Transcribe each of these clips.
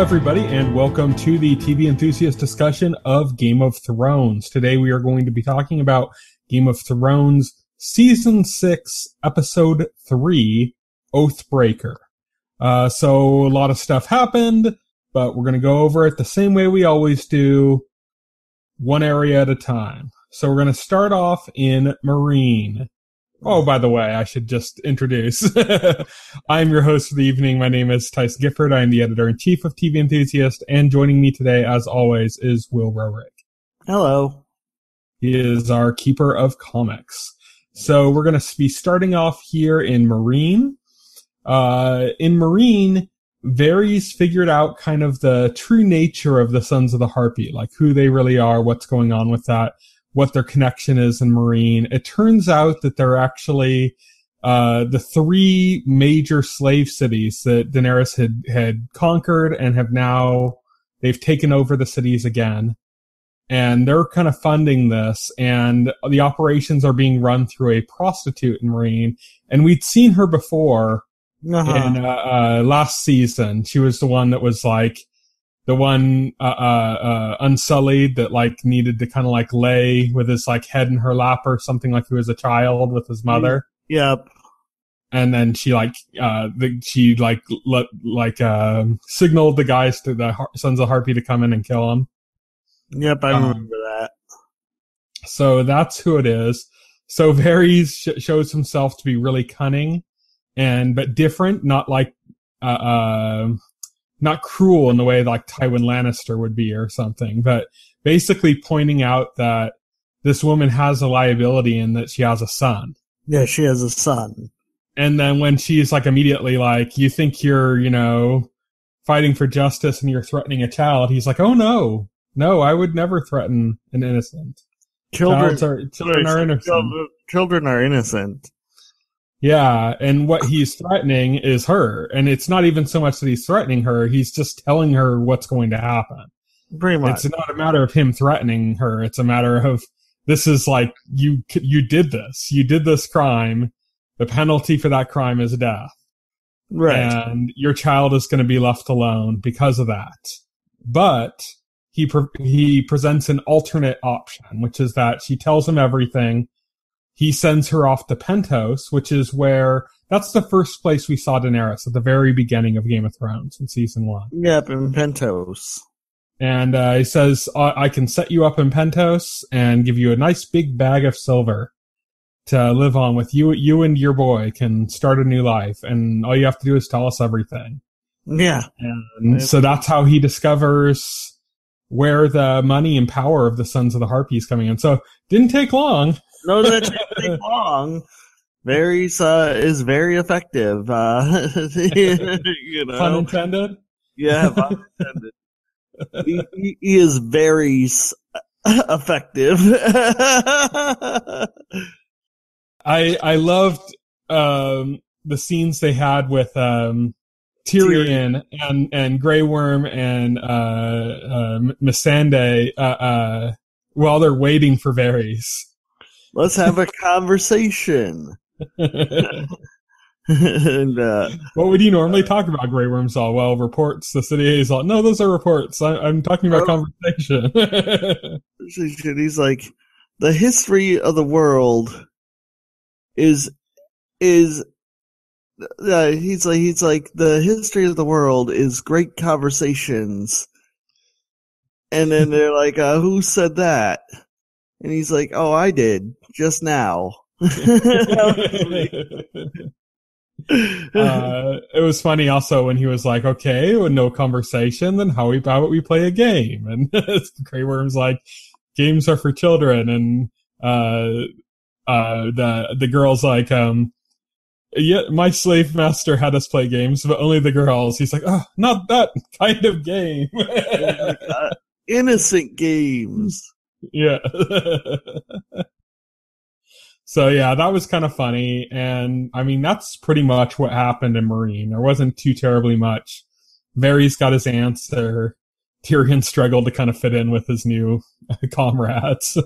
everybody, and welcome to the TV Enthusiast discussion of Game of Thrones. Today we are going to be talking about Game of Thrones Season 6, Episode 3, Oathbreaker. So a lot of stuff happened, but we're going to go over it the same way we always do, one area at a time. So we're going to start off in Meereen. Oh, by the way, I should just introduce. I'm your host for the evening. My name is Tyson Gifford. I am the editor-in-chief of TV Enthusiast, and joining me today, as always, is Will Rorick. Hello. He is our keeper of comics. So we're going to be starting off here in Meereen. In Meereen, Varys figured out kind of the true nature of the Sons of the Harpy, like who they really are, what's going on with that, what their connection is in Meereen. It turns out that they're actually the three major slave cities that Daenerys had conquered and they've taken over the cities again. And they're kind of funding this, and the operations are being run through a prostitute in Meereen. And we'd seen her before in last season. She was the one that was like the one unsullied that like needed to kind of like lay with his like head in her lap or something, like he was a child with his mother. Yep. And then she signaled the guys to the Sons of Harpy to come in and kill him. Yep, I remember that. So that's who it is. So Varys shows himself to be really cunning but different, not like not cruel in the way like Tywin Lannister would be or something, but basically pointing out that this woman has a liability and that she has a son. Yeah, she has a son. And then when she's like immediately like, you think you're, fighting for justice and you're threatening a child, he's like, oh no, I would never threaten an innocent. Children are innocent. Children are innocent. Yeah, and what he's threatening is her. And it's not even so much that he's threatening her, he's just telling her what's going to happen. Pretty much. It's not a matter of him threatening her, it's a matter of, this is like, you did this. You did this crime. The penalty for that crime is death. Right. And your child is going to be left alone because of that. But he presents an alternate option, which is that she tells him everything. He sends her off to Pentos, which is that's the first place we saw Daenerys at the very beginning of Game of Thrones in season 1. Yep, in Pentos. And he says, I can set you up in Pentos and give you a nice big bag of silver to live on with. You and your boy can start a new life, and all you have to do is tell us everything. Yeah. And so that's how he discovers where the money and power of the Sons of the Harpy is coming in. So didn't take long. No, that didn't take long. Varys is very effective. Pun intended? Yeah, pun intended. He is very effective. I loved the scenes they had with Tyrion and Grey Worm and Missandei while they're waiting for Varys. Let's have a conversation. And, what would you normally talk about, Grey Worm's all? Well, reports, the city is all. No, those are reports. I'm talking about conversation. He's like, the history of the world he's like, the history of the world is great conversations. And then they're like, who said that? And he's like, oh, I did, just now. It was funny also when he was like, okay, with no conversation, then how about we play a game? And Grey Worm's like, games are for children. And the girl's like, yeah, my slave master had us play games, but only the girls. He's like, oh, not that kind of game. Innocent games. Yeah. So yeah, that was kind of funny. And I mean, that's pretty much what happened in Meereen. There wasn't too terribly much. Varys got his answer. Tyrion struggled to kind of fit in with his new comrades.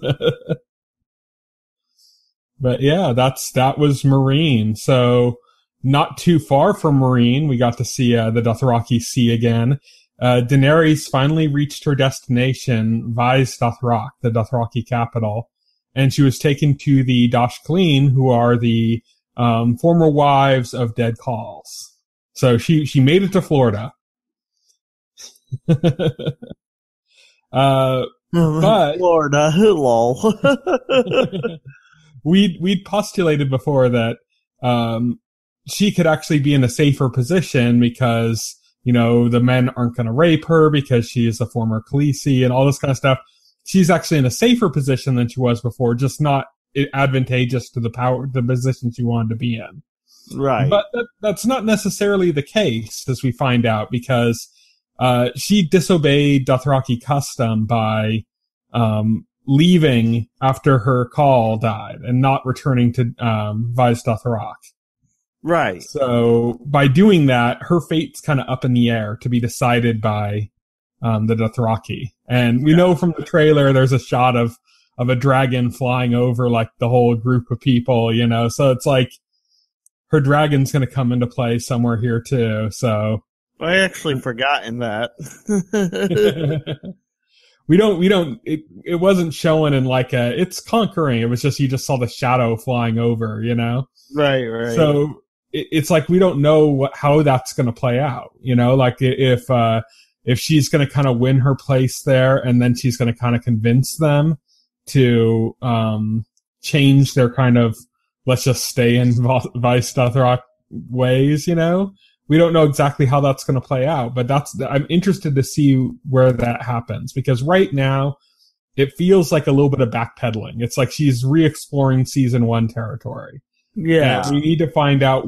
But yeah, that was Meereen. So not too far from Meereen, we got to see the Dothraki Sea again. Daenerys finally reached her destination, Vaes Dothrak, the Dothraki capital, and she was taken to the Dashcleen, who are the former wives of dead Khals. So she made it to Florida. But Florida, lol. we'd postulated before that she could actually be in a safer position because, you know, the men aren't going to rape her because she is a former Khaleesi and all this kind of stuff. She's actually in a safer position than she was before, just not advantageous to the position she wanted to be in. Right. But that's not necessarily the case, as we find out, because she disobeyed Dothraki custom by leaving after her call died and not returning to Vaes Dothrak. Right. So by doing that, her fate's kind of up in the air to be decided by the Dothraki. And we know from the trailer there's a shot of a dragon flying over like the whole group of people, you know. So it's like her dragon's going to come into play somewhere here too. So I actually forgotten that. It wasn't showing in like it's conquering. It was just, you just saw the shadow flying over, you know? Right. So it's like, we don't know how that's going to play out, you know? Like if she's going to kind of win her place there and then she's going to kind of convince them to, change their kind of, let's just stay in Vaes Dothrak ways, you know? We don't know exactly how that's going to play out, but I'm interested to see where that happens, because right now it feels like a little bit of backpedaling. It's like she's re-exploring season 1 territory. Yeah. And we need to find out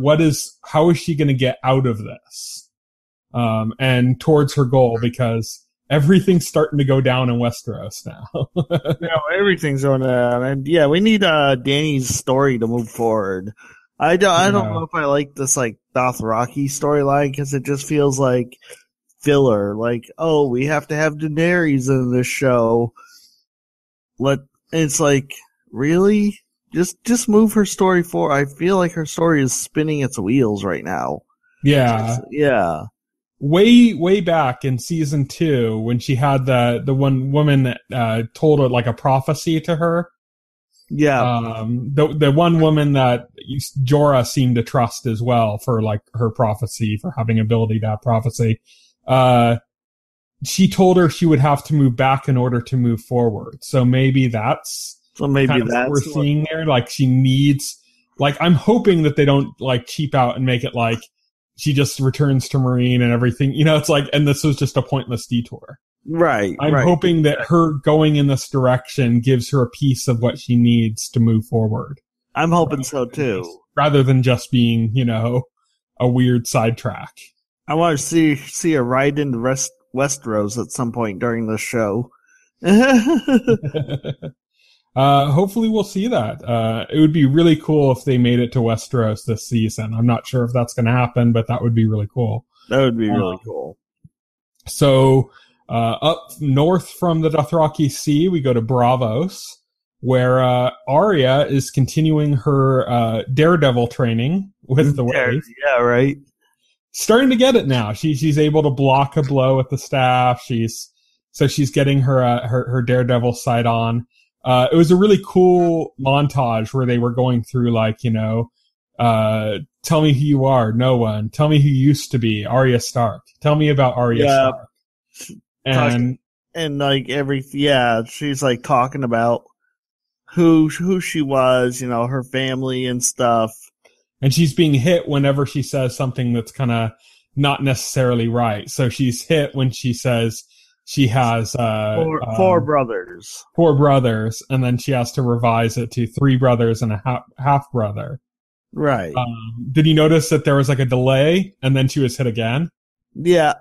how is she going to get out of this, and towards her goal, because everything's starting to go down in Westeros now. Everything's going down, and yeah, we need Dany's story to move forward. I don't know if I like this like Dothraki storyline, because it just feels like filler. Like, oh, we have to have Daenerys in this show. It's like, really? Just move her story forward. I feel like her story is spinning its wheels right now. Yeah. Yeah. Way back in season 2, when she had the one woman that told her like a prophecy to her. Yeah. The one woman that Jorah seemed to trust as well for like her prophecy, for having ability to have prophecy. She told her she would have to move back in order to move forward. So maybe that's what we're seeing there. Like she needs, like, I'm hoping that they don't like cheap out and make it like she just returns to Meereen and everything. You know, it's like, and this was just a pointless detour. Right. I'm hoping that her going in this direction gives her a piece of what she needs to move forward. I'm hoping so too. Rather than just being, you know, a weird sidetrack. I want to see her ride into Westeros at some point during the show. Hopefully we'll see that. It would be really cool if they made it to Westeros this season. I'm not sure if that's going to happen, but that would be really cool. That would be really cool. So, up north from the Dothraki Sea, we go to Braavos, where Arya is continuing her daredevil training with the Waves. Yeah, right. Starting to get it now. She's able to block a blow with the staff. She's getting her daredevil sight on. It was a really cool montage where they were going through, like, you know, tell me who you are, no one. Tell me who you used to be, Arya Stark. Tell me about Arya Stark. And like she's like talking about who she was, you know, her family and stuff. And she's being hit whenever she says something that's kind of not necessarily right. So she's hit when she says she has four brothers. 4 brothers, and then she has to revise it to 3 brothers and a half brother. Right. Did you notice that there was like a delay, and then she was hit again? Yeah.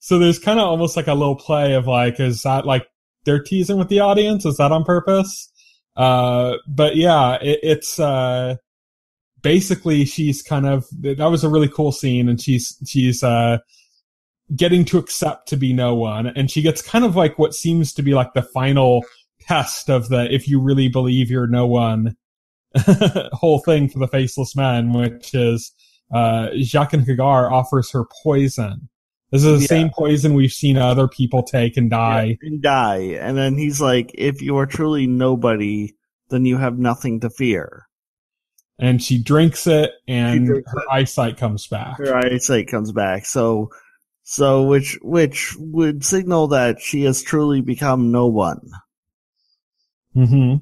So there's kind of almost like a little play of like, is that like they're teasing with the audience? Is that on purpose? But yeah, it's basically she's kind of, that was a really cool scene, and she's getting to accept to be no one, and she gets kind of like what seems to be like the final test of the if you really believe you're no one whole thing for the Faceless Men, which is Jaqen Hagar offers her poison. This is the same poison we've seen other people take and die. Yeah, and die. And then he's like, if you are truly nobody, then you have nothing to fear. And she drinks it, and her eyesight comes back. Her eyesight comes back. So which would signal that she has truly become no one. Mm-hmm.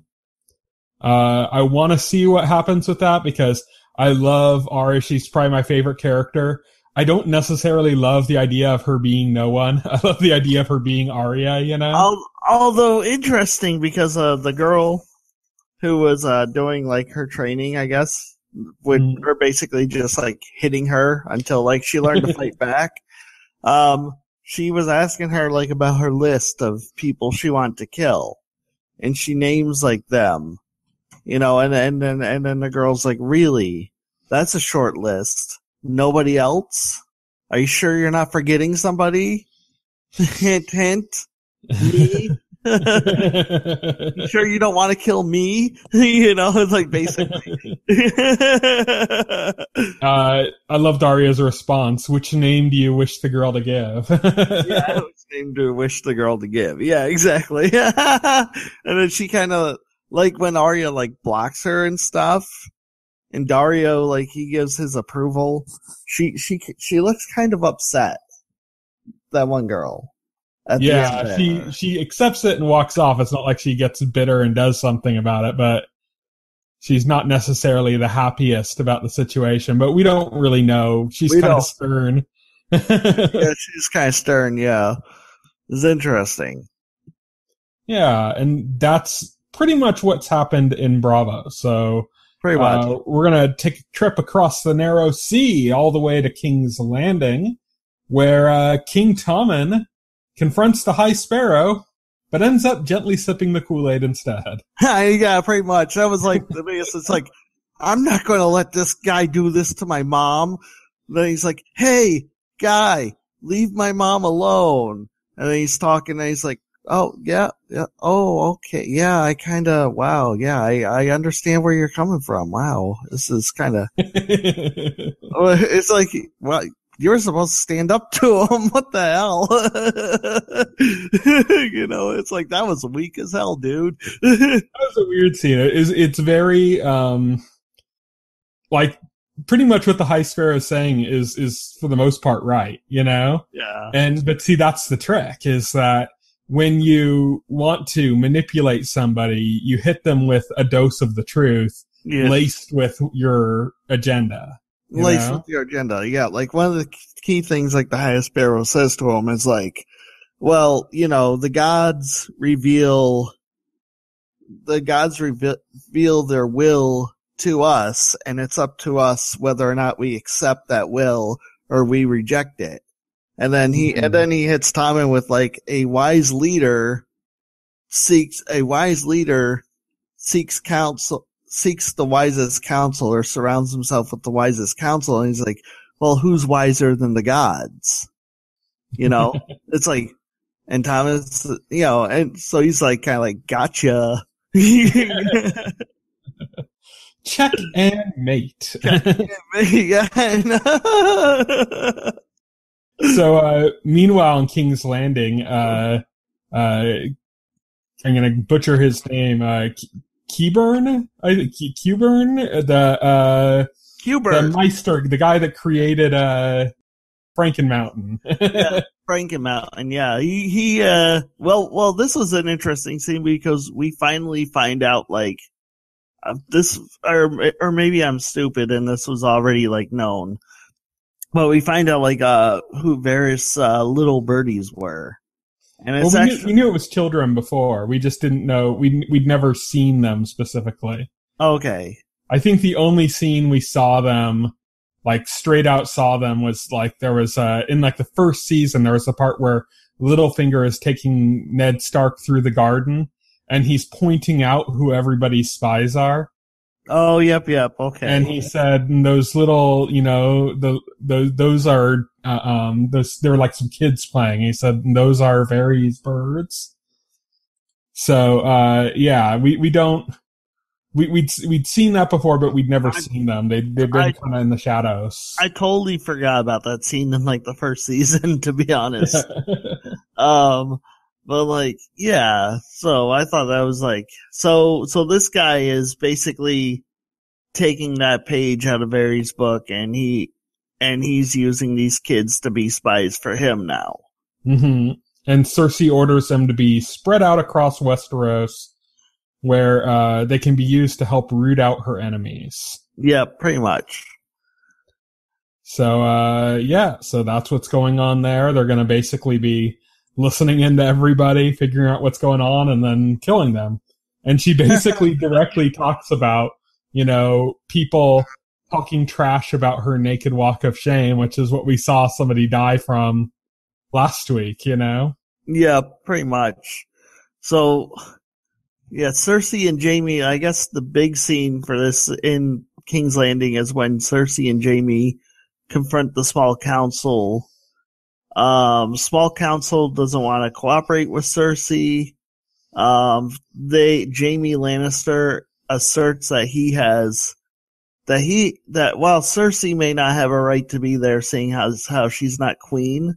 I want to see what happens with that, because I love Arya. She's probably my favorite character. I don't necessarily love the idea of her being no one. I love the idea of her being Arya, you know? Although interesting, because the girl who was doing like her training, I guess, were basically just like hitting her until like she learned to fight back. She was asking her like about her list of people she wanted to kill, and she names like them, you know, and then the girl's like, really? That's a short list. Nobody else? Are you sure you're not forgetting somebody? Hint, hint. Me? You sure you don't want to kill me? You know, it's like basically. I loved Arya's response. Which name do you wish the girl to give? Yeah, which name do you wish the girl to give? Yeah, exactly. And then she kind of, like when Arya like blocks her and stuff, and Dario, like, he gives his approval. She looks kind of upset. That one girl. Yeah, she accepts it and walks off. It's not like she gets bitter and does something about it, but she's not necessarily the happiest about the situation. But we don't really know. She's kind of stern. Yeah, she's kind of stern, yeah. It's interesting. Yeah, and that's pretty much what's happened in Bravo. So pretty much. We're going to take a trip across the narrow sea all the way to King's Landing, where King Tommen confronts the High Sparrow, but ends up gently sipping the Kool-Aid instead. Yeah, pretty much. That was like the biggest. It's like, I'm not going to let this guy do this to my mom. Then he's like, hey, guy, leave my mom alone. And then he's talking, and he's like, oh, yeah, oh, okay, yeah, I kind of, wow, yeah, I understand where you're coming from. Wow, this is kind of, it's like, well, you're supposed to stand up to him. What the hell? You know, it's like, that was weak as hell, dude. That was a weird scene. It's very, like, pretty much what the High Sparrow is saying is for the most part right, you know? Yeah. But see, that's the trick, is that when you want to manipulate somebody, you hit them with a dose of the truth, laced with your agenda. Laced with your agenda, yeah. Like, one of the key things, like, the High Sparrow says to him is, like, well, you know, the gods reveal their will to us, and it's up to us whether or not we accept that will or we reject it. And then he hits Tommen with, like, a wise leader seeks counsel, seeks the wisest counsel, or surrounds himself with the wisest counsel. And he's like, well, who's wiser than the gods? You know, it's like, and Thomas, you know, and so he's like, kind of like, gotcha. Check and mate. Yeah. So, meanwhile, in King's Landing, I'm going to butcher his name, Qyburn, the Meister, the guy that created Frankenmountain. Yeah, Frankenmountain. Yeah, well, this was an interesting scene because we finally find out, like, this, or maybe I'm stupid and this was already, like, known, but we find out, like, who various little birdies were. And it's we knew it was children before. We just didn't know. We'd never seen them specifically. Okay. I think the only scene we saw them, like, straight out saw them, was, like, there was, in, like, the first season, there was a part where Littlefinger is taking Ned Stark through the garden, and he's pointing out who everybody's spies are. Oh, yep, okay. And he said, those little, you know, those are, there were like some kids playing. He said, those are Varys birds. So, yeah, we don't, we'd seen that before, but we'd never seen them. They've been kind of in the shadows. I totally forgot about that scene in like the first season, to be honest. But like, yeah. So I thought that was like, so this guy is basically taking that page out of Varys' book, and he's using these kids to be spies for him now. Mm-hmm. And Cersei orders them to be spread out across Westeros, where they can be used to help root out her enemies. Yeah, pretty much. So, so that's what's going on there. They're going to basically be listening into everybody, figuring out what's going on, and then killing them. And she basically directly talks about, people talking trash about her naked walk of shame, which is what we saw somebody die from last week, Yeah, pretty much. So, yeah, Cersei and Jaime, I guess the big scene for this in King's Landing is when Cersei and Jaime confront the Small Council. Small Council doesn't want to cooperate with Cersei. Jaime Lannister asserts that while Cersei may not have a right to be there, seeing how she's not queen,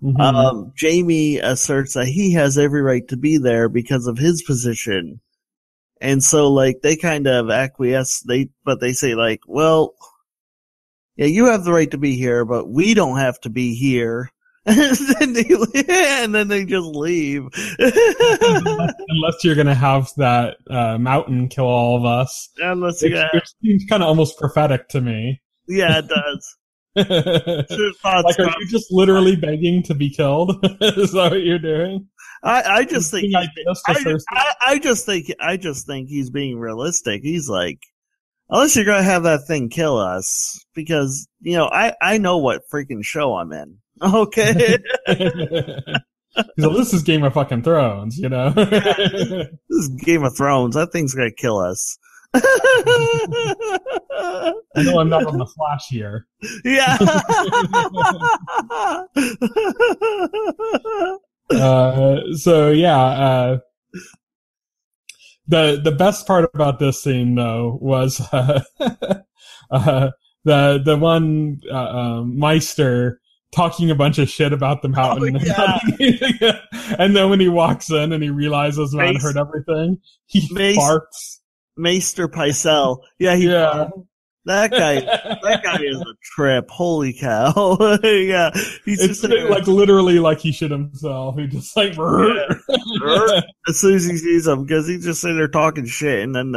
Jaime asserts that he has every right to be there because of his position. And so, like, they kind of acquiesce, but they say, like, well, yeah, you have the right to be here, but we don't have to be here. And then they just leave. Unless you're going to have that mountain kill all of us. Which seems kind of almost prophetic to me. Yeah, it does. Like, are you just literally begging to be killed? Is that what you're doing? I just think he's being realistic. He's like, unless you're gonna have that thing kill us, because I know what freaking show I'm in. Okay. So this is Game of fucking Thrones, Yeah, this is Game of Thrones. That thing's gonna kill us. I know I'm not on the Flash here. Yeah. The best part about this scene though was the one Meister talking a bunch of shit about the mountain. Oh, yeah. And then when he walks in and he realizes man heard everything, he farts. Maester Pycelle. Yeah, that guy is a trip. Holy cow. Yeah. He's it's like literally like he shit himself. He just like as soon as he sees him, because he's just sitting there talking shit, and then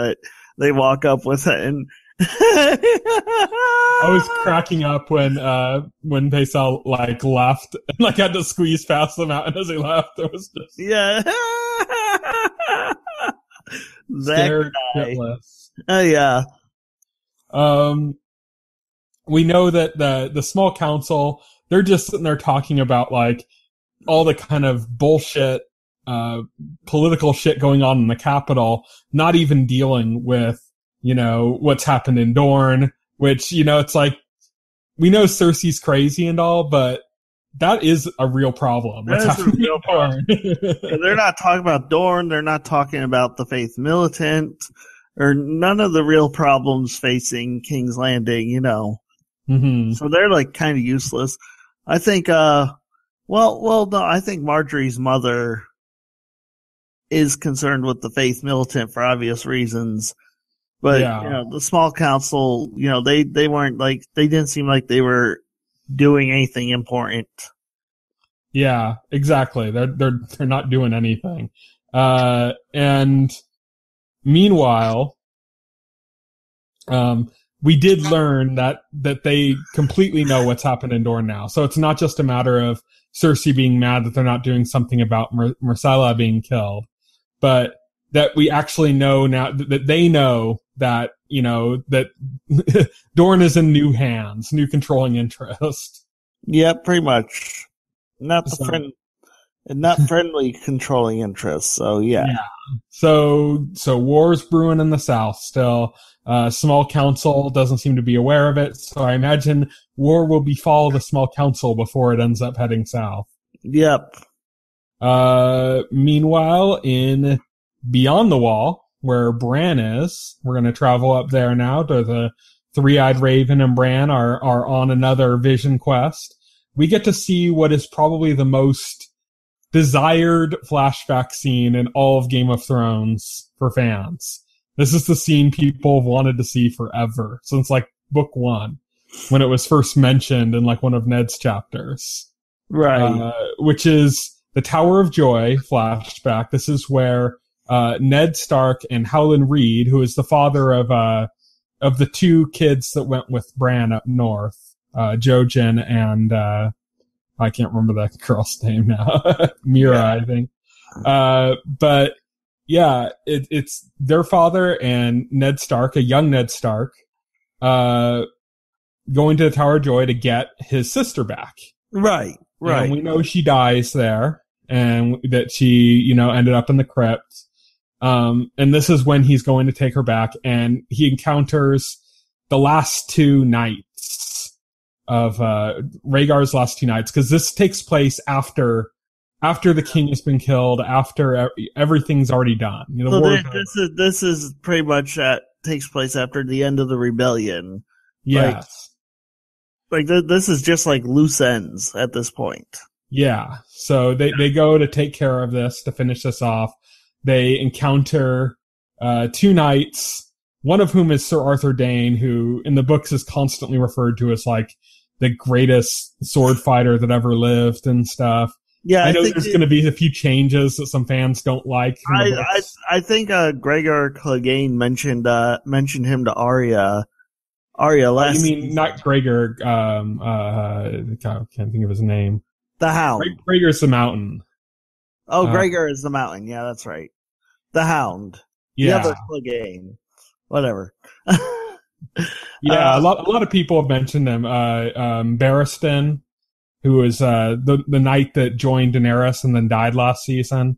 they walk up with it, and I was cracking up when Pycelle like left and like had to squeeze past the mountain as he left. It was just that guy. Yeah. We know that the Small Council, they're just sitting there talking about like all the kind of bullshit political shit going on in the capital, not even dealing with what's happened in Dorne, which it's like we know Cersei's crazy and all, but that is a real problem. That is a real problem. They're not talking about Dorne. They're not talking about the Faith Militant, or none of the real problems facing King's Landing. Mm-hmm. So they're like kind of useless. I think. No, I think Marjorie's mother is concerned with the Faith Militant for obvious reasons. But the Small Council, they weren't like, they didn't seem like they were doing anything important. Yeah, exactly. They're not doing anything. And meanwhile, we did learn that they completely know what's happened in Dorne now. So it's not just a matter of Cersei being mad that they're not doing something about Myrcella being killed, but that we actually know now that they know that, that Dorne is in new hands, new controlling interest. Yeah, pretty much. Not friendly controlling interest. So yeah. So war's brewing in the South still. Small Council doesn't seem to be aware of it. So I imagine war will befall the Small Council before it ends up heading south. Yep. Meanwhile, in Beyond the Wall, where Bran is. We're going to travel up there now to the Three-Eyed Raven and Bran are on another vision quest. We get to see what is probably the most desired flashback scene in all of Game of Thrones for fans. This is the scene people have wanted to see forever, since like book 1, when it was first mentioned in like one of Ned's chapters. Right. Which is the Tower of Joy flashback. This is where Ned Stark and Howland Reed, who is the father of the 2 kids that went with Bran up north, Jojen and I can't remember that girl's name now, Mira, yeah. I think. But yeah, it's their father and Ned Stark, a young Ned Stark, going to the Tower of Joy to get his sister back. Right. Right. And we know she dies there, and that she, ended up in the crypt. And this is when he's going to take her back, and he encounters the last 2 knights of Rhaegar's last 2 knights, because this takes place after the king has been killed, after everything's already done. This is pretty much takes place after the end of the rebellion. Yes. Like this is just like loose ends at this point. Yeah. So they go to take care of this, to finish this off. They encounter 2 knights, one of whom is Sir Arthur Dayne, who in the books is constantly referred to as like the greatest sword fighter that ever lived and stuff. Yeah, I know there's going to be a few changes that some fans don't like. I think Gregor Clegane mentioned him to Arya last. You mean not Gregor? I can't think of his name. The Hound. Gregor's the Mountain. Oh, Gregor is the Mountain. Yeah, that's right. The Hound. Yeah. The other Clegane. Whatever. Yeah, a lot of people have mentioned them. Barristan, who was the knight that joined Daenerys and then died last season.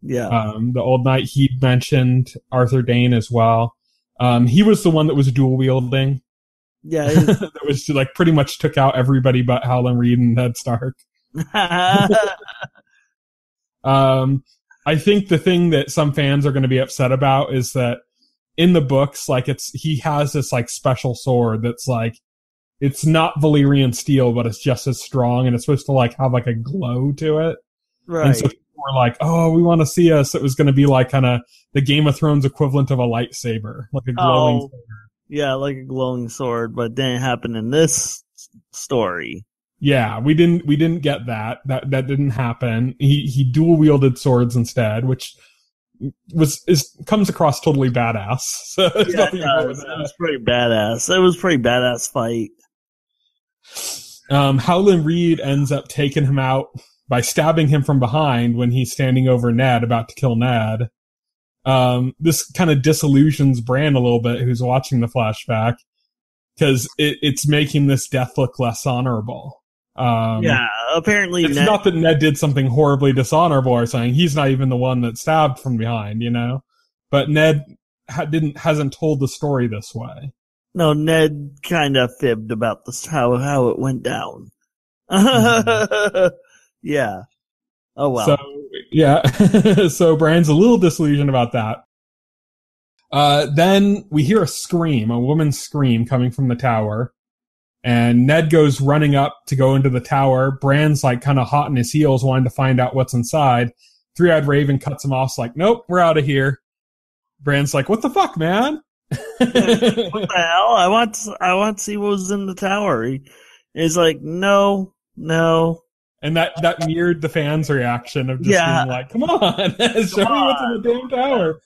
Yeah. The old knight, he mentioned Arthur Dayne as well. He was the one that was dual wielding. Yeah. That was like pretty much took out everybody but Howland Reed and Ned Stark. I think the thing that some fans are going to be upset about is that in the books, like he has this like special sword that's like, it's not Valyrian steel, but it's just as strong, and it's supposed to like have like a glow to it. Right. And so people were like, "Oh, we want to see us." It was going to be like kind of the Game of Thrones equivalent of a lightsaber, like a glowing sword. Yeah, like a glowing sword, but didn't happen in this story. Yeah, we didn't get that. That didn't happen. He dual wielded swords instead, which comes across totally badass. So yeah, it was pretty badass. It was a pretty badass fight. Howland Reed ends up taking him out by stabbing him from behind when he's standing over Ned, about to kill Ned. This kind of disillusions Bran a little bit, who's watching the flashback, because it's making this death look less honorable. Yeah, apparently it's not that Ned did something horribly dishonorable or something. He's not even the one that stabbed from behind, But Ned hasn't told the story this way. No, Ned kind of fibbed about this how it went down. Yeah. Oh well. So yeah. So Bran's a little disillusioned about that. Then we hear a woman's scream coming from the tower. And Ned goes running up to go into the tower. Bran's like kind of hot in his heels, wanting to find out what's inside. Three-Eyed Raven cuts him off. Like, nope, we're out of here. Bran's like, what the fuck, man? What the hell? I want to see what was in the tower. He's like, no. And that mirrored the fans' reaction of just being like, come on, show me what's in the damn tower.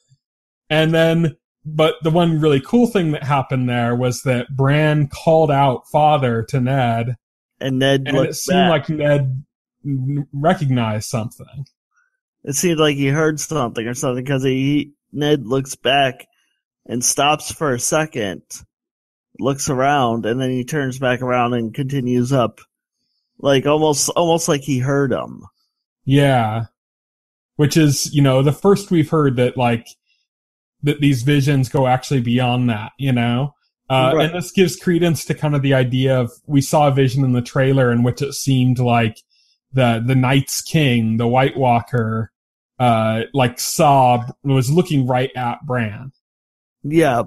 And then, but the one really cool thing that happened there was that Bran called out father to Ned. And it seemed like Ned recognized something. It seemed like he heard something or something, because Ned looks back and stops for a second, looks around, and then he turns back around and continues up. Like almost like he heard him. Yeah. Which is, the first we've heard that that these visions go actually beyond that, Right. And this gives credence to kind of the idea of, we saw a vision in the trailer in which it seemed like the Night's King, the White Walker, was looking right at Bran. Yeah.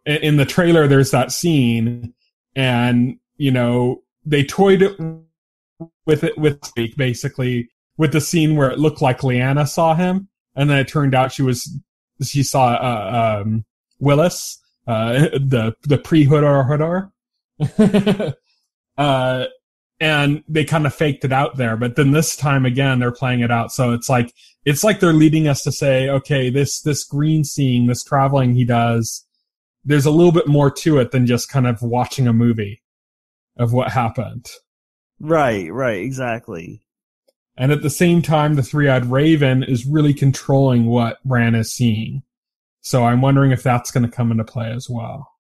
In the trailer, there's that scene, and they toyed with basically with the scene where it looked like Lyanna saw him, and then it turned out she saw Willis, the pre-Hodor. And they kind of faked it out there, but then this time again they're playing it out. So it's like they're leading us to say, okay, this green seeing, this traveling he does, there's a little bit more to it than just kind of watching a movie of what happened. Right, exactly. And at the same time, the three-eyed raven is really controlling what Bran is seeing. So I'm wondering if that's going to come into play as well.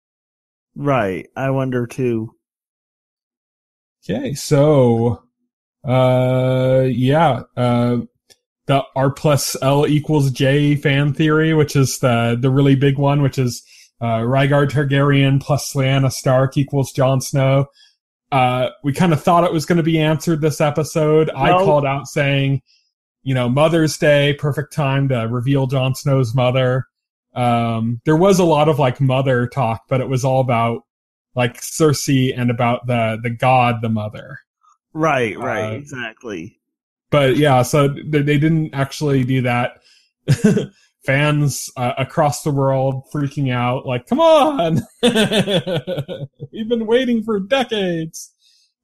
Right, I wonder too. Okay, so, the R plus L equals J fan theory, which is the really big one, which is, Rhaegar Targaryen plus Lyanna Stark equals Jon Snow. We kind of thought it was going to be answered this episode. Nope. I called out saying, Mother's Day, perfect time to reveal Jon Snow's mother. There was a lot of mother talk, but it was all about Cersei and about the god, the mother. Right, exactly. But yeah, so they didn't actually do that. Fans across the world freaking out, come on! We've been waiting for decades.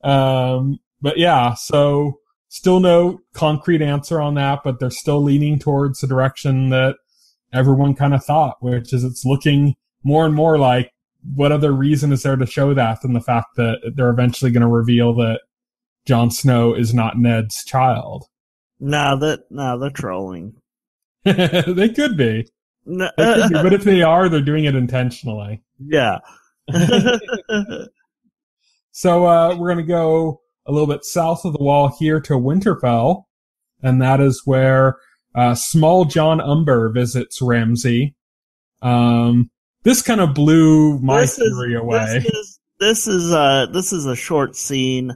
But yeah, so still no concrete answer on that, but they're still leaning towards the direction that everyone kind of thought, which is it's looking more and more like, what other reason is there to show that than the fact that they're eventually going to reveal that Jon Snow is not Ned's child? No, they're trolling. They could be. No. But if they are, they're doing it intentionally. Yeah. So we're going to go a little bit south of the wall here to Winterfell, and that is where small John Umber visits Ramsay. This kind of blew my theory away. This is a short scene.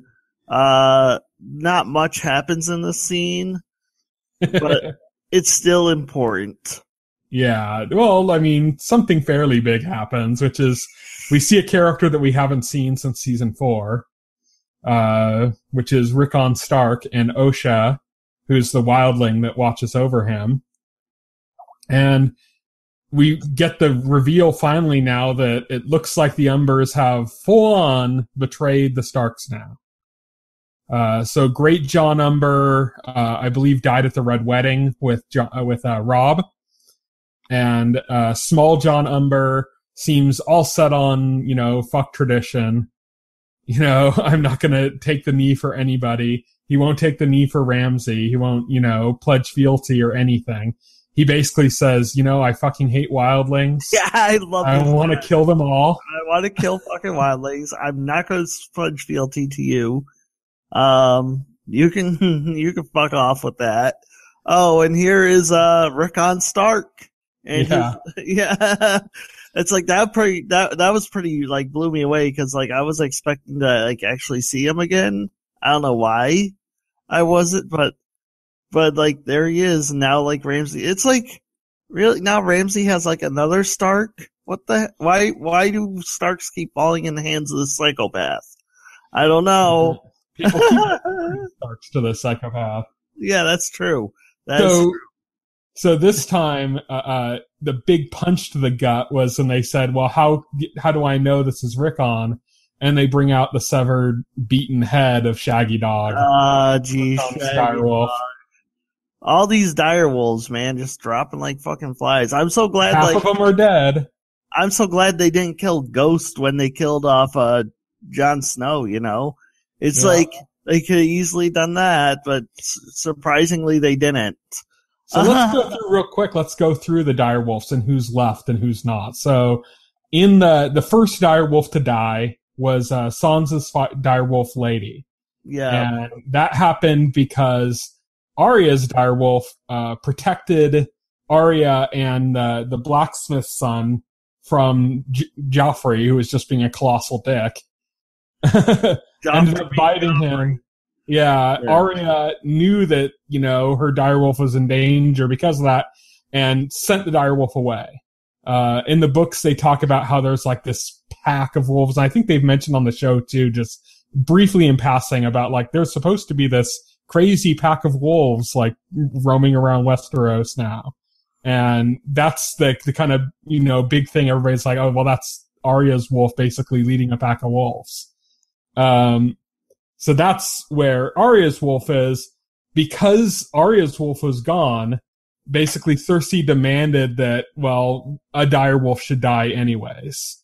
Not much happens in the scene, but it's still important. Yeah, well, I mean, something fairly big happens, which is we see a character that we haven't seen since season 4, which is Rickon Stark and Osha, who's the wildling that watches over him. And we get the reveal finally now that it looks like the Umbers have full-on betrayed the Starks now. So Great John Umber, I believe, died at the Red Wedding with Robb. And small John Umber seems all set on, fuck tradition. I'm not going to take the knee for anybody. He won't take the knee for Ramsay. He won't, pledge fealty or anything. He basically says, I fucking hate wildlings. Yeah, I love it. I want to kill them all. I want to kill fucking wildlings. I'm not going to pledge fealty to you. You can fuck off with that. Oh, and here is Rickon Stark. And yeah. It's that was pretty blew me away because I was expecting to actually see him again. I don't know why I wasn't, but there he is, and now Ramsay. It's really now Ramsay has another Stark. What the? Why do Starks keep falling in the hands of the psychopath? I don't know. People keep Starks to the psychopath. Yeah, that's true. So this time, the big punch to the gut was when they said, "Well, how do I know this is Rickon?" And they bring out the severed, beaten head of Shaggy Dog. Geez, direwolf. All these direwolves, man, just dropping like fucking flies. I'm so glad half of them are dead. I'm so glad they didn't kill Ghost when they killed off Jon Snow. It's they could have easily done that, but surprisingly they didn't. So let's go through real quick. Let's go through the direwolves and who's left and who's not. So in the first direwolf to die was Sansa's direwolf lady. Yeah. And that happened because Arya's direwolf protected Arya and the blacksmith's son from Joffrey, who was just being a colossal dick. Ended up biting him. Yeah, Arya knew that, her direwolf was in danger because of that and sent the direwolf away. In the books, they talk about how there's like this pack of wolves. And I think they've mentioned on the show too, just briefly in passing about like there's supposed to be this crazy pack of wolves like roaming around Westeros now. And that's the kind of, big thing. Everybody's like, oh, well, that's Arya's wolf basically leading a pack of wolves. So that's where Arya's wolf is. Because Arya's wolf was gone, basically Cersei demanded that, well, a direwolf should die anyways.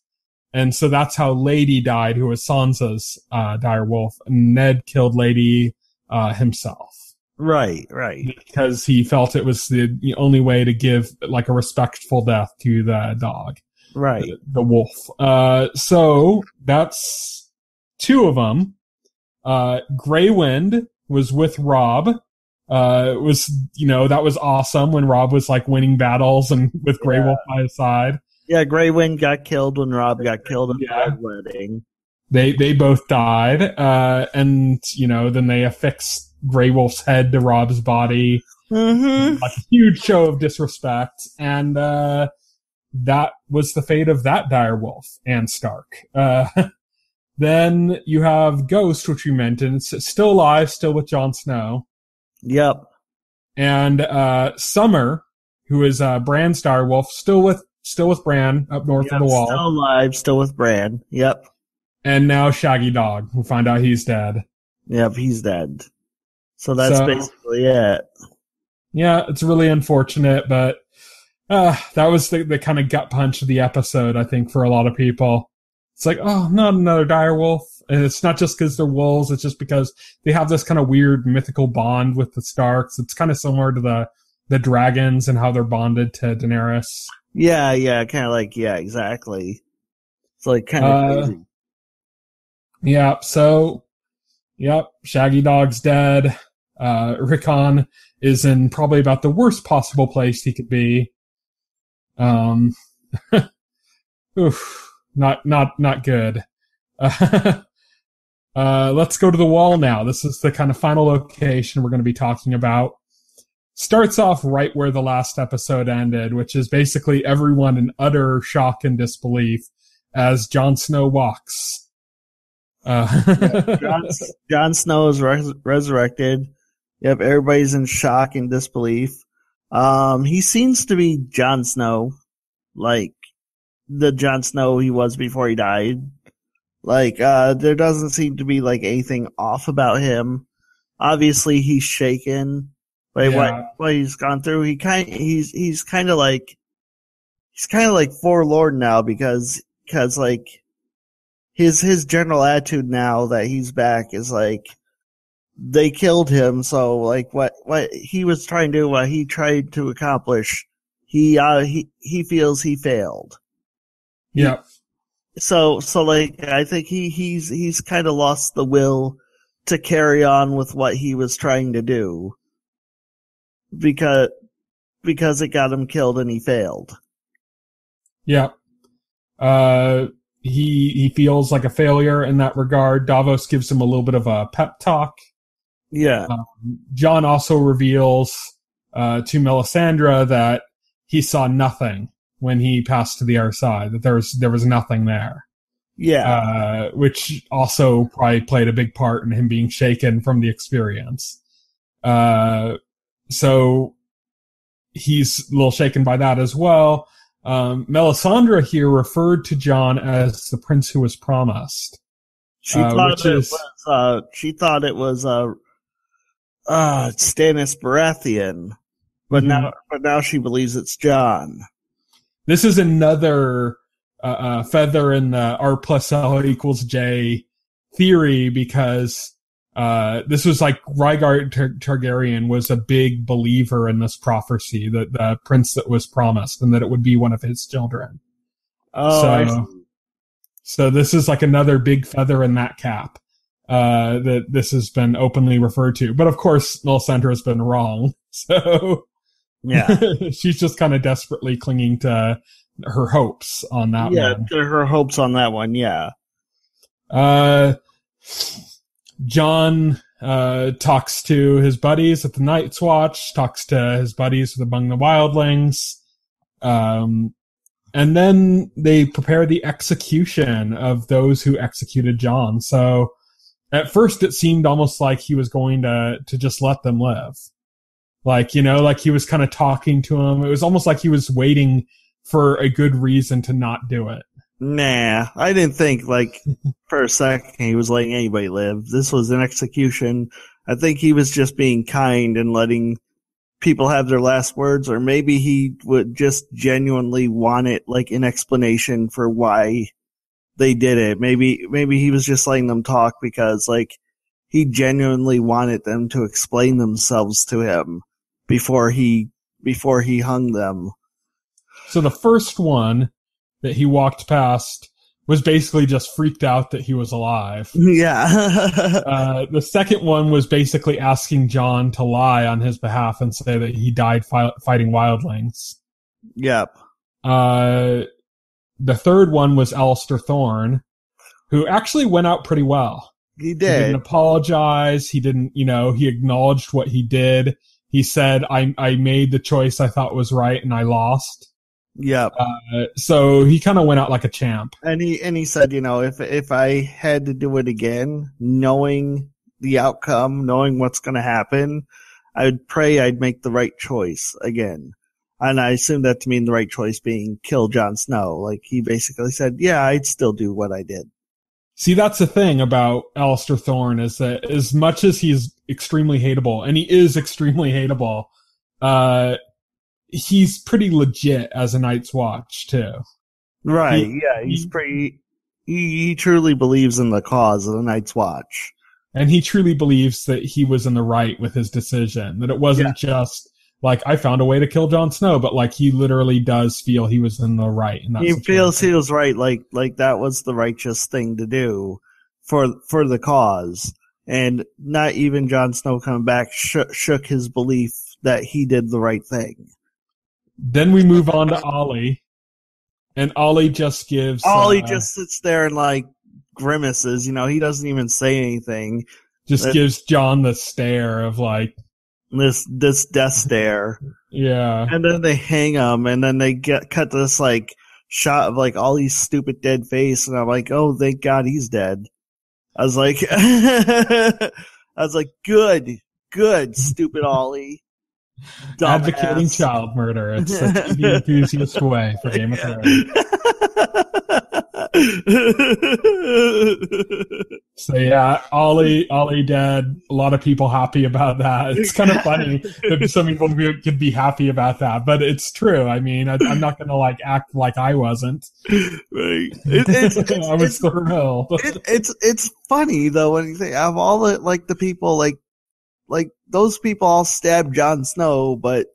And so that's how Lady died, who was Sansa's direwolf. Ned killed Lady himself. Right. Because he felt it was the only way to give like a respectful death to the dog. Right. The wolf. So that's two of them. Grey Wind was with Robb. That was awesome when Robb was like winning battles and with Grey Wolf by his side. Yeah, Grey Wind got killed when Robb got killed in the Red Wedding. They both died. And then they affixed Grey Wolf's head to Robb's body. Mm-hmm. Like a huge show of disrespect. And, that was the fate of that direwolf and Stark. Then you have Ghost, which you mentioned. It's still alive, still with Jon Snow. Yep. And Summer, who is Bran's direwolf, still with Bran up north of the Wall. Still alive, still with Bran. Yep. And now Shaggy Dog. We find out he's dead. Yep, he's dead. So that's basically it. Yeah, it's really unfortunate, but that was the kind of gut punch of the episode, I think, for a lot of people. It's like, oh, not another direwolf. And it's not just because they're wolves. It's just because they have this kind of weird mythical bond with the Starks. It's kind of similar to the dragons and how they're bonded to Daenerys. Yeah, kind of like, exactly. It's like kind of crazy. Yeah, so, Shaggy Dog's dead. Rickon is in probably about the worst possible place he could be. Oof, not good. Let's go to the Wall now. This is the kind of final location we're going to be talking about. Starts off right where the last episode ended, which is basically everyone in utter shock and disbelief as Jon Snow walks. Jon Snow is resurrected. Yep, everybody's in shock and disbelief. He seems to be Jon Snow, like the Jon Snow he was before he died. Like, there doesn't seem to be like anything off about him. Obviously, he's shaken by what he's gone through. He's kind of like forlorn now because like his general attitude now that he's back is like, they killed him, so like what he was trying to do, what he tried to accomplish, he feels he failed. Yeah. So like I think he's kind of lost the will to carry on with what he was trying to do because it got him killed and he failed. Yeah. He feels like a failure in that regard. Davos gives him a little bit of a pep talk. Yeah. Jon also reveals to Melisandre that he saw nothing when he passed to the other side, that there was nothing there. Yeah. Which also probably played a big part in him being shaken from the experience. So he's a little shaken by that as well. Melisandre here referred to Jon as the prince who was promised. She thought it was Stannis Baratheon, but now she believes it's Jon. This is another feather in the R plus L equals J theory because this was like Rhaegar Targaryen was a big believer in this prophecy, that the prince that was promised, and that it would be one of his children. Oh, so this is like another big feather in that cap. That this has been openly referred to. But of course, Melisandre has been wrong. So yeah, she's just kind of desperately clinging to her hopes on that one. Yeah, to her hopes on that one, yeah. Jon talks to his buddies at the Night's Watch, talks to his buddies among the wildlings. And then they prepare the execution of those who executed Jon. So at first it seemed almost like he was going to just let them live. Like, like he was kind of talking to him. It was almost like he was waiting for a good reason to not do it. Nah, I didn't think, for a second he was letting anybody live. This was an execution. I think he was just being kind and letting people have their last words, or maybe he would just genuinely want it, an explanation for why they did it. Maybe he was just letting them talk because, he genuinely wanted them to explain themselves to him before he hung them. So the first one that he walked past was basically just freaked out that he was alive. Yeah. The second one was basically asking Jon to lie on his behalf and say that he died fighting wildlings. Yep. The third one was Alistair Thorne, who actually went out pretty well. He did. He didn't apologize. He didn't, he acknowledged what he did. He said, I made the choice I thought was right and I lost. Yep. So he kind of went out like a champ. And he said, if I had to do it again, knowing the outcome, knowing what's going to happen, I would pray I'd make the right choice again. And I assume that to mean the right choice being kill Jon Snow. He basically said, yeah, I'd still do what I did. See, that's the thing about Alistair Thorne, is that as much as he's extremely hateable, and he is extremely hateable, he's pretty legit as a Night's Watch too. Right. He's pretty. He truly believes in the cause of the Night's Watch, and he truly believes that he was in the right with his decision. That it wasn't just I found a way to kill Jon Snow, but he literally does feel he was in the right. In that he situation. feels he was right. Like that was the righteous thing to do for the cause, and not even Jon Snow coming back shook his belief that he did the right thing. Then we move on to Ollie, and Ollie just gives... Ollie just sits there and, grimaces. He doesn't even say anything. Just gives Jon the stare of, this death stare. Yeah. And then they hang him, and then they cut this, shot of, Ollie's stupid dead face, and I'm like, oh, thank God he's dead. I was like... good, stupid Ollie. Dumbass. Advocating child murder. It's the TV enthusiast way for Game of Thrones. So yeah, Ollie dead. A lot of people happy about that. It's kind of funny that some people could be happy about that, but it's true. I mean, I'm not going to act like I wasn't. Right. I was thrilled. It's funny though when you think of all the people those people all stabbed Jon Snow, but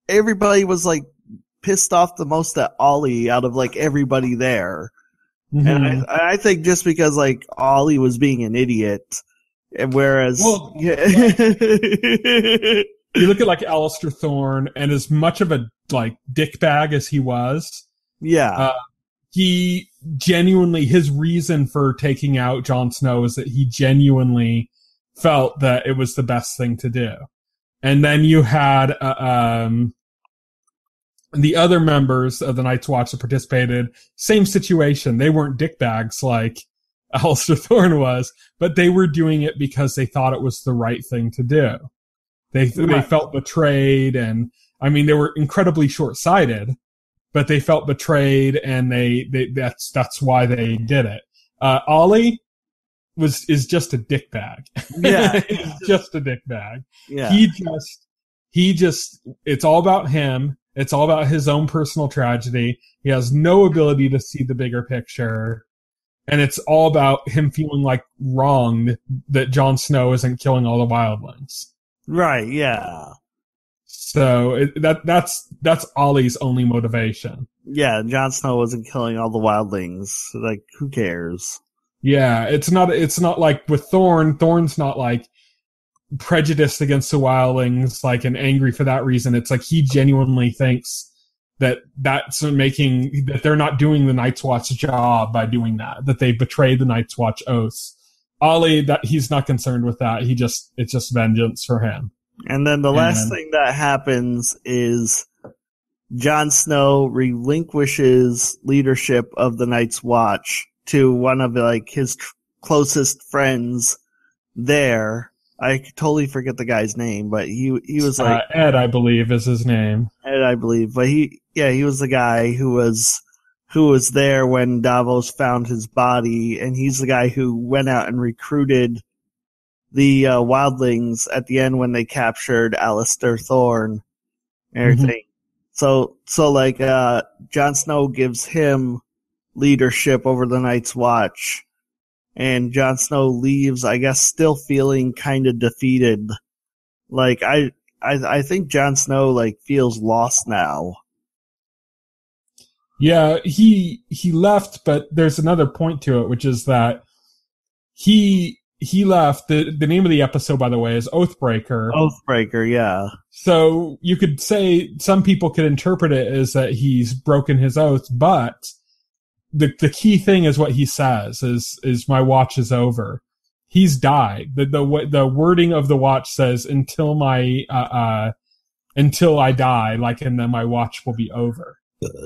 everybody was pissed off the most at Ollie out of everybody there. Mm-hmm. And I think just because Ollie was being an idiot, and whereas you look at Alistair Thorne, and as much of a dickbag as he was, he genuinely, his reason for taking out Jon Snow is that he genuinely felt that it was the best thing to do. And then you had the other members of the Night's Watch that participated, same situation. They weren't dickbags like Alistair Thorne was, but they were doing it because they thought it was the right thing to do. They felt betrayed, and I mean, they were incredibly short-sighted, but they felt betrayed, and that's why they did it. Ollie is just a dickbag. Yeah. He's just a dickbag. Yeah. He just, it's all about him. It's all about his own personal tragedy. He has no ability to see the bigger picture. And it's all about him feeling wronged that Jon Snow isn't killing all the wildlings. Right, yeah. So that's Ollie's only motivation. Yeah, Jon Snow wasn't killing all the wildlings. Who cares? Yeah, it's not like with Thorne. Thorne's not prejudiced against the wildlings, and angry for that reason. It's he genuinely thinks that they're not doing the Night's Watch job by doing that they betrayed the Night's Watch oaths. Ollie, that he's not concerned with that. It's just vengeance for him. And then the last thing that happens is Jon Snow relinquishes leadership of the Night's Watch to one of his closest friends there. I totally forget the guy's name, but he was Ed, I believe, is his name. Ed, I believe, but he was the guy who was there when Davos found his body, and he's the guy who went out and recruited the wildlings at the end when they captured Alistair Thorne and everything. Mm-hmm. Jon Snow gives him leadership over the Night's Watch, and Jon Snow leaves, I guess, still feeling kind of defeated. I think Jon Snow feels lost now. Yeah, he left, but there's another point to it, which is that he left. The name of the episode, by the way, is Oathbreaker. Oathbreaker, yeah. So you could say, some people could interpret it as that he's broken his oath, but the key thing is what he says is my watch is over. He's died. The wording of the watch says until I die, and then my watch will be over.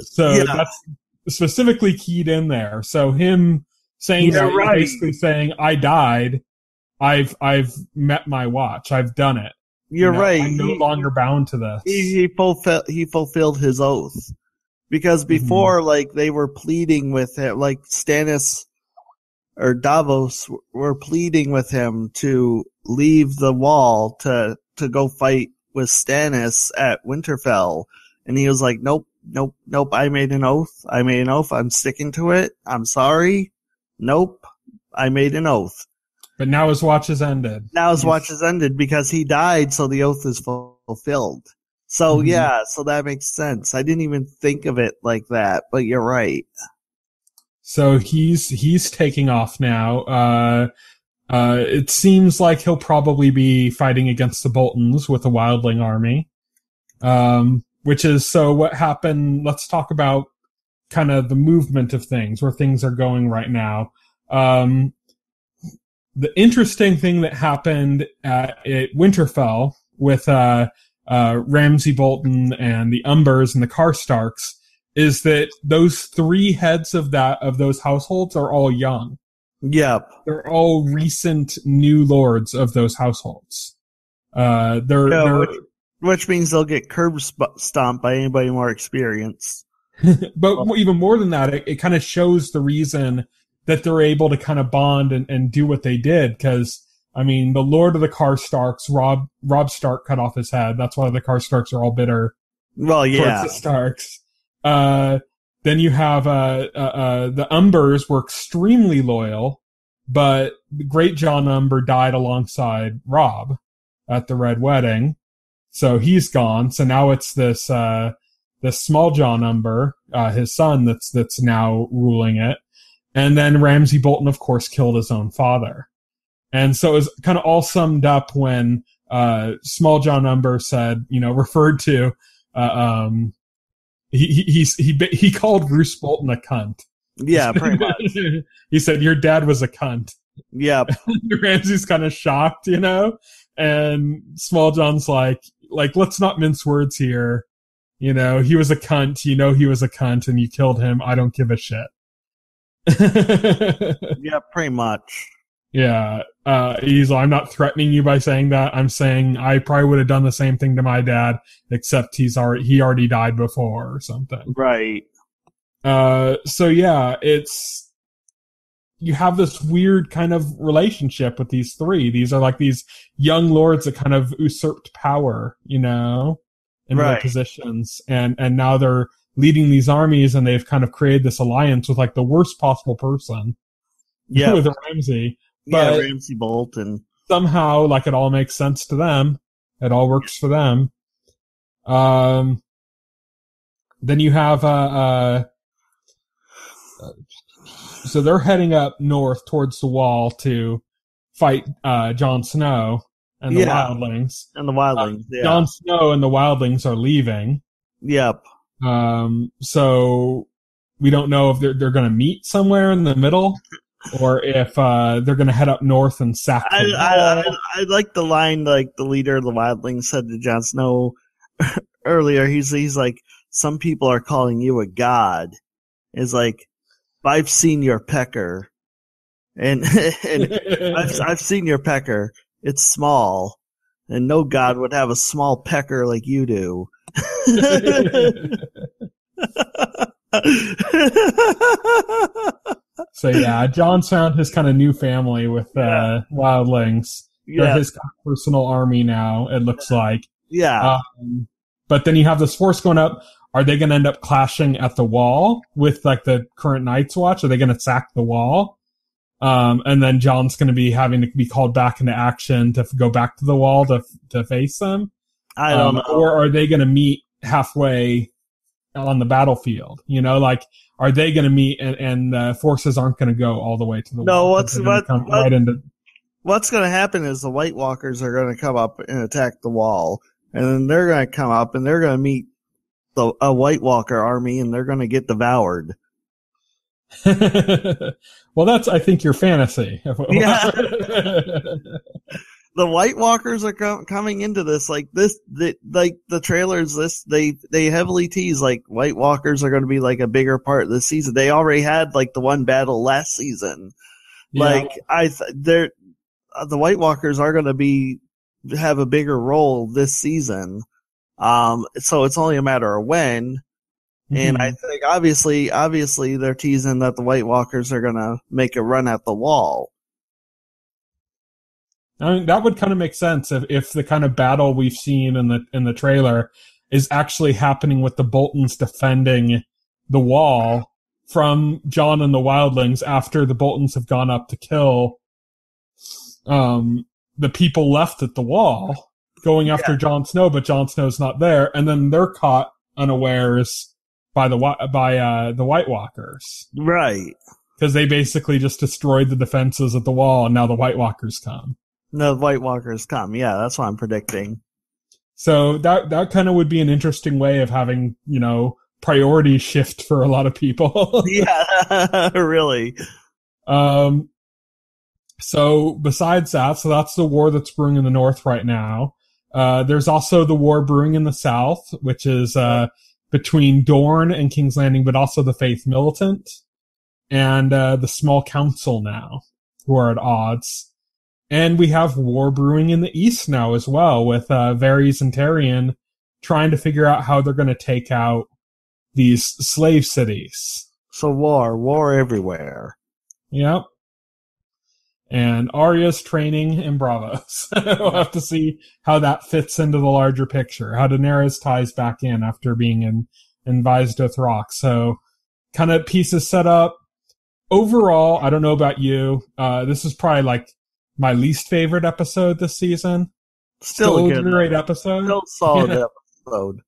So that's specifically keyed in there. So him saying that, right, basically saying I died, I've met my watch, I've done it. You're right. I'm no longer bound to this. He fulfilled his oath, because before they were pleading with him, Stannis or Davos were pleading with him to leave the wall to go fight with Stannis at Winterfell, and he was like, nope. I made an oath. I'm sticking to it. I'm sorry. Nope. I made an oath. But now his watch is ended. Watch is ended because he died, so the oath is fulfilled. So so that makes sense. I didn't even think of it like that, but you're right. So he's taking off now. It seems like he'll probably be fighting against the Boltons with a wildling army. Which is, so what happened, let's talk about kind of the movement of things, where things are going right now. The interesting thing that happened at Winterfell with Ramsay Bolton and the Umbers and the Karstarks is that those three heads of those households are all young. Yep. They're all recent new lords of those households. Which means they'll get curb stomped by anybody more experienced. But even more than that, it kind of shows the reason that they're able to kind of bond and do what they did. Because, I mean, the Lord of the Karstarks, Robb Stark, cut off his head. That's why the Karstarks are all bitter. Well, yeah. Towards the Starks. Then you have the Umbers were extremely loyal, but the Great John Umber died alongside Robb at the Red Wedding. So he's gone. So now it's this Small John Umber, his son, that's now ruling it. And then Ramsay Bolton, of course, killed his own father. And so it was kind of all summed up when Small John Umber said, referred to, he called Roose Bolton a cunt. Yeah, pretty much. He said, your dad was a cunt. Yep. Ramsay's kind of shocked, and Small John's like, let's not mince words here. He was a cunt. He was a cunt, and you killed him. I don't give a shit. Yeah, pretty much. Yeah. He's like, I'm not threatening you by saying that. I'm saying I probably would have done the same thing to my dad, except he already died before or something. Right. So yeah, you have this weird kind of relationship with these three. These are these young lords that kind of usurped power, in their positions. And now they're leading these armies, and they've kind of created this alliance with the worst possible person. Yeah. With Ramsay. But Ramsay Bolton. Somehow, it all makes sense to them. It all works for them. Then you have, so they're heading up north towards the wall to fight Jon Snow and the wildlings. Jon Snow and the wildlings are leaving. Yep. So we don't know if they're going to meet somewhere in the middle. or if they're going to head up north and sack the wall. I like the line like the leader of the wildlings said to Jon Snow earlier. He's like, some people are calling you a god. It's like, I've seen your pecker, and I've seen your pecker. It's small, and no god would have a small pecker like you do. So yeah, John's found his kind of new family with wildlings. Yeah. They're his personal army now, it looks like. Yeah. But then you have this force going up. Are they going to end up clashing at the wall with like the current Night's Watch? Are they going to sack the wall? And then John's going to be having to be called back into action to go back to the wall to face them? I don't know. Or are they going to meet halfway on the battlefield? You know, like, are they going to meet and the forces aren't going to go all the way to the wall? What's going to happen is the White Walkers are going to come up and attack the wall, and then they're going to come up and they're going to meet a White Walker army, and they're going to get devoured. Well, that's, I think, your fantasy. Yeah. The White Walkers are coming into this like the trailers. They heavily tease like White Walkers are going to be like a bigger part of this season. They already had like the one battle last season. Yeah. Like the White Walkers are going to have a bigger role this season. So it's only a matter of when. Mm-hmm. And I think obviously they're teasing that the White Walkers are going to make a run at the wall. I mean, that would kind of make sense if the kind of battle we've seen in the trailer is actually happening with the Boltons defending the wall from Jon and the wildlings after the Boltons have gone up to kill the people left at the wall, going after Jon Snow, but Jon Snow's not there, and then they're caught unawares by the White Walkers, right? Because they basically just destroyed the defenses at the wall, and now the White Walkers come. No, the White Walkers come. Yeah, that's what I'm predicting. So that kind of would be an interesting way of having, you know, priority shift for a lot of people. Yeah, really. So besides that, so that's the war that's brewing in the north right now. There's also the war brewing in the south, which is between Dorne and King's Landing, but also the Faith Militant and the Small Council now, who are at odds. And we have war brewing in the east now as well, with Varys and Tyrion trying to figure out how they're going to take out these slave cities. So war everywhere. Yep. And Arya's training in Bravos. We'll have to see how that fits into the larger picture, how Daenerys ties back in after being in Vaes Dothrak. So kind of pieces set up. Overall, I don't know about you. This is probably like my least favorite episode this season. Still a great episode. Still solid episode.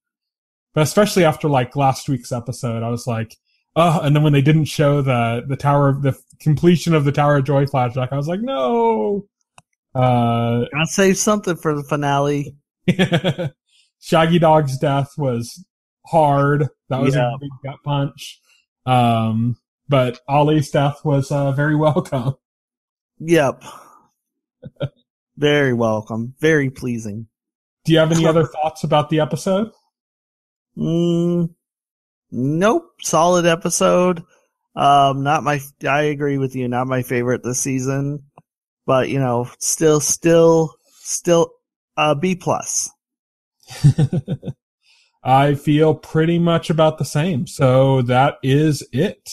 But especially after like last week's episode, I was like, oh, and then when they didn't show the completion of the Tower of Joy flashback, I was like, no. Gotta save something for the finale. Shaggy Dog's death was hard. That was a big gut punch. But Ollie's death was very welcome. Yep. Very welcome. Very pleasing. Do you have any other thoughts about the episode? Nope. Solid episode. I agree with you. Not my favorite this season, but you know, still B+. I feel pretty much about the same. So that is it.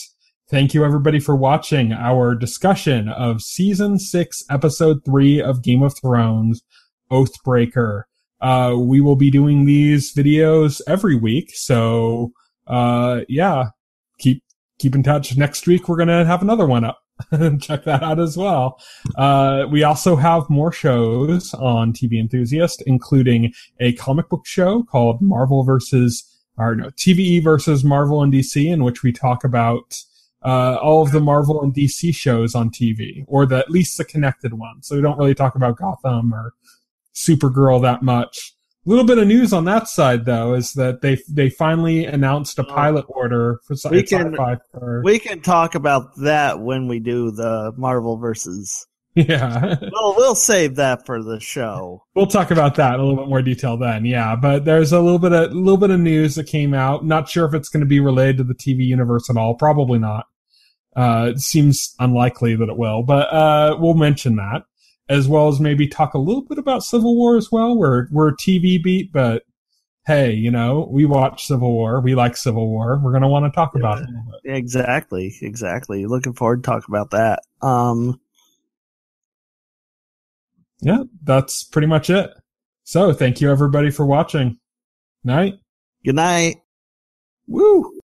Thank you everybody for watching our discussion of season 6, episode 3 of Game of Thrones, Oathbreaker. We will be doing these videos every week. So, keep in touch. Next week, we're going to have another one up. Check that out as well. We also have more shows on TVEnthusiast, including a comic book show called TVE versus Marvel and DC, in which we talk about all of the Marvel and DC shows on TV, or at least the connected ones. So we don't really talk about Gotham or Supergirl that much. little bit of news on that side, though, is that they finally announced a pilot order for sci-fi. We can talk about that when we do the Marvel versus. Yeah. We'll save that for the show. We'll talk about that in a little bit more detail then. Yeah, but there's a little bit of news that came out. Not sure if it's going to be related to the TV universe at all. Probably not. It seems unlikely that it will, but we'll mention that, as well as maybe talk a little bit about Civil War as well. We're TV beat, but hey, we watch Civil War. We like Civil War. We're going to want to talk about it a little bit. Exactly. Looking forward to talk about that. Yeah, that's pretty much it. So thank you everybody for watching. Night. Good night. Woo!